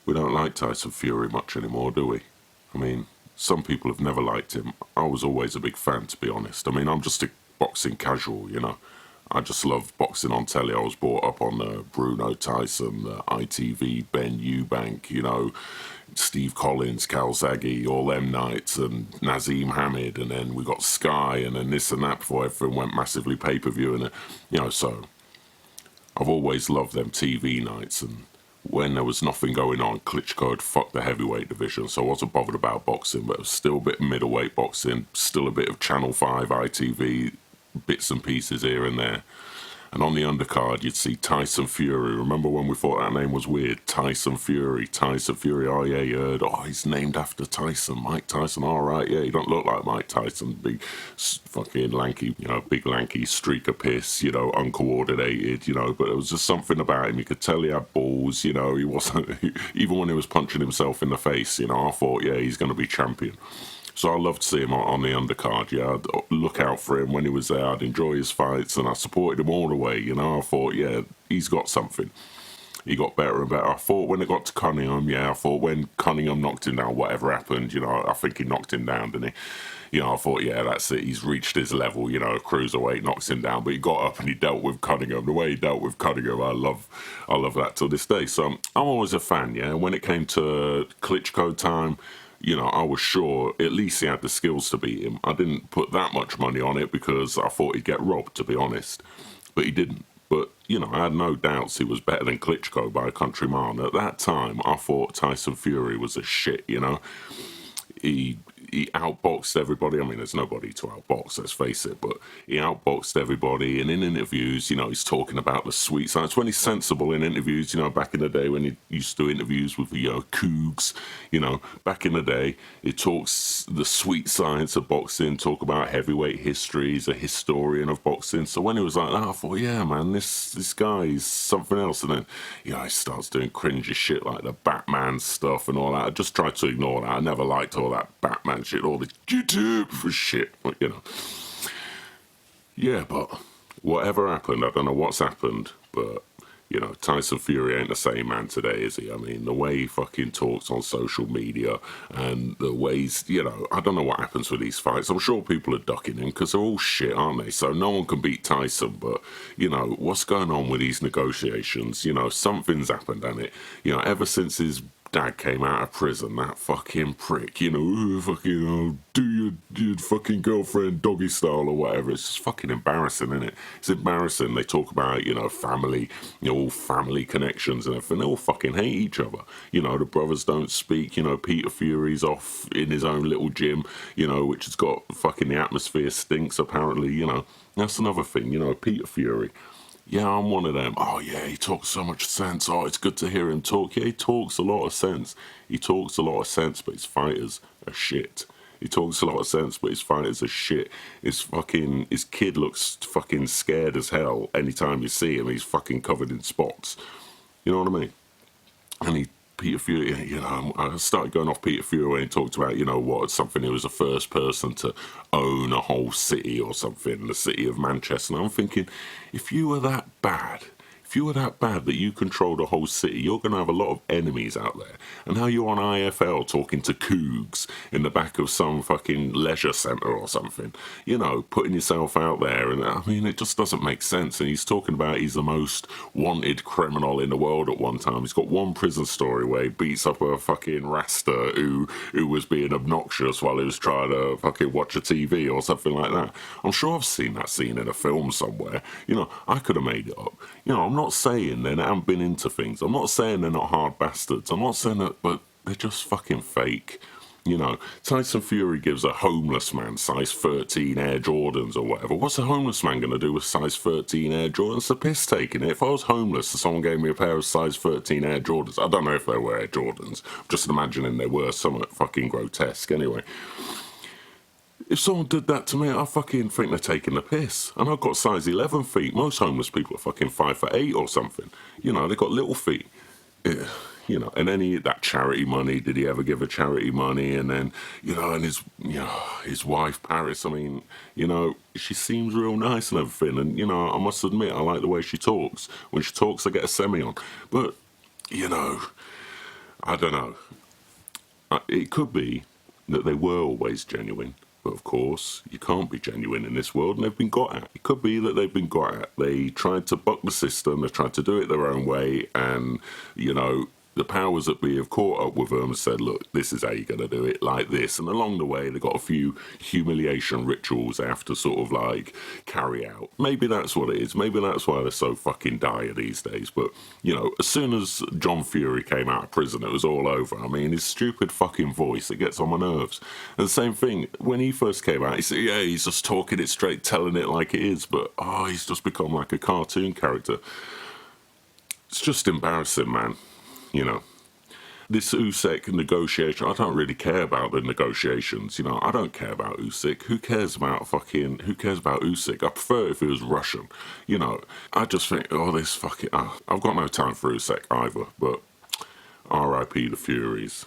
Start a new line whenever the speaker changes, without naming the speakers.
We don't like Tyson Fury much anymore, do we? I mean, some people have never liked him. I was always a big fan, to be honest. I mean, I'm just a boxing casual, you know. I just love boxing on telly. I was brought up on Bruno Tyson, ITV, Ben Eubank, you know, Steve Collins, Calzaghe, all them nights, and Nazim Hamid, and then we got Sky, and then this and that before everything went massively pay-per-view, and you know, so I've always loved them TV nights, and when there was nothing going on, Klitschko had fucked the heavyweight division, so I wasn't bothered about boxing, but it was still a bit of middleweight boxing, still a bit of Channel 5, ITV, bits and pieces here and there. And on the undercard, you'd see Tyson Fury. Remember when we thought that name was weird? Tyson Fury. Oh, yeah, you heard. Oh, he's named after Tyson. Mike Tyson. All right, yeah, he don't look like Mike Tyson. Big, fucking lanky, you know, big lanky streak of piss, you know, uncoordinated, you know. But there was just something about him. You could tell he had balls, you know. He wasn't, even when he was punching himself in the face, you know, I thought, yeah, he's going to be champion. So I loved to see him on the undercard, yeah. I'd look out for him when he was there. I'd enjoy his fights, and I supported him all the way, you know. I thought, yeah, he's got something. He got better and better. I thought when it got to Cunningham, yeah, I thought when Cunningham knocked him down, whatever happened, you know, I think he knocked him down, didn't he? You know, I thought, yeah, that's it. He's reached his level, you know, cruiserweight knocks him down. But he got up and he dealt with Cunningham. The way he dealt with Cunningham, I love that till this day. So I'm always a fan, yeah. When it came to Klitschko time, you know, I was sure at least he had the skills to beat him. I didn't put that much money on it because I thought he'd get robbed, to be honest. But he didn't. But, you know, I had no doubts he was better than Klitschko by a country mile. At that time, I thought Tyson Fury was a shit, you know. He outboxed everybody. I mean, there's nobody to outbox, let's face it, but he outboxed everybody. And in interviews, you know, he's talking about the sweet science. When he's sensible in interviews, you know, back in the day when he used to do interviews with the Cougs, you know, back in the day, he talks the sweet science of boxing, talk about heavyweight history. He's a historian of boxing. So when he was like that, I thought, yeah, man, this guy is something else. And then, you know, he starts doing cringy shit like the Batman stuff and all that. I just tried to ignore that. I never liked all that Batman shit, all the YouTube for shit, you know. Yeah, but whatever happened, I don't know what's happened, but, you know, Tyson Fury ain't the same man today, is he? I mean, the way he fucking talks on social media and the ways, you know, I don't know what happens with these fights. I'm sure people are ducking him because they're all shit, aren't they? So no one can beat Tyson, but, you know, what's going on with these negotiations? You know, something's happened, and it, you know, ever since his dad came out of prison, that fucking prick, you know, fucking, do your fucking girlfriend doggy style or whatever. It's just fucking embarrassing, isn't it? It's embarrassing. They talk about, you know, family, you know, all family connections and everything. They all fucking hate each other. You know, the brothers don't speak. You know, Peter Fury's off in his own little gym, you know, which has got fucking, the atmosphere stinks, apparently, you know. That's another thing, you know, Peter Fury. Yeah, I'm one of them. Oh, yeah, he talks so much sense. Oh, it's good to hear him talk. Yeah, he talks a lot of sense. He talks a lot of sense, but his fighters are shit. He talks a lot of sense, but his fighters are shit. His kid looks fucking scared as hell anytime you see him. He's fucking covered in spots. You know what I mean? And Peter Fury, you know, I started going off Peter Fury when he talked about, you know, what, something, he was the first person to own a whole city or something, the city of Manchester. And I'm thinking, if you were that bad that you control the whole city, you're going to have a lot of enemies out there. And now you're on IFL talking to Cougs in the back of some fucking leisure centre or something, you know, putting yourself out there. And I mean, it just doesn't make sense. And he's talking about he's the most wanted criminal in the world at one time. He's got one prison story where he beats up a fucking Rasta who was being obnoxious while he was trying to fucking watch a TV or something like that. I'm sure I've seen that scene in a film somewhere. You know, I could have made it up. You know, I'm not saying they haven't been into things. I'm not saying they're not hard bastards. I'm not saying that, but they're just fucking fake. You know, Tyson Fury gives a homeless man size 13 Air Jordans or whatever. What's a homeless man going to do with size 13 Air Jordans? It's a piss taking it. If I was homeless and someone gave me a pair of size 13 Air Jordans, I don't know if they were Air Jordans. I'm just imagining they were somewhat fucking grotesque. Anyway, if someone did that to me, I fucking think they're taking the piss. And I've got size 11 feet. Most homeless people are fucking 5'8" or something. You know, they've got little feet. Yeah, you know, and then that charity money, did he ever give a charity money? And then, you know, and his wife, Paris, I mean, you know, she seems real nice and everything. And, you know, I must admit, I like the way she talks. When she talks, I get a semi on. But, you know, I don't know. It could be that they were always genuine, but of course, you can't be genuine in this world, and they've been got at. It could be that they've been got at. They tried to buck the system, they tried to do it their own way, and, you know, the powers that be have caught up with them and said, look, this is how you're going to do it, like this. And along the way, they got a few humiliation rituals they have to sort of like carry out. Maybe that's what it is. Maybe that's why they're so fucking dire these days. But, you know, as soon as John Fury came out of prison, it was all over. I mean, his stupid fucking voice, it gets on my nerves. And the same thing, when he first came out, he said, yeah, he's just talking it straight, telling it like it is. But, oh, he's just become like a cartoon character. It's just embarrassing, man. You know, this Usyk negotiation, I don't really care about the negotiations, you know, I don't care about Usyk. Who cares about Usyk? I prefer if he was Russian, you know. I just think, I've got no time for Usyk either, but R.I.P. the Furies.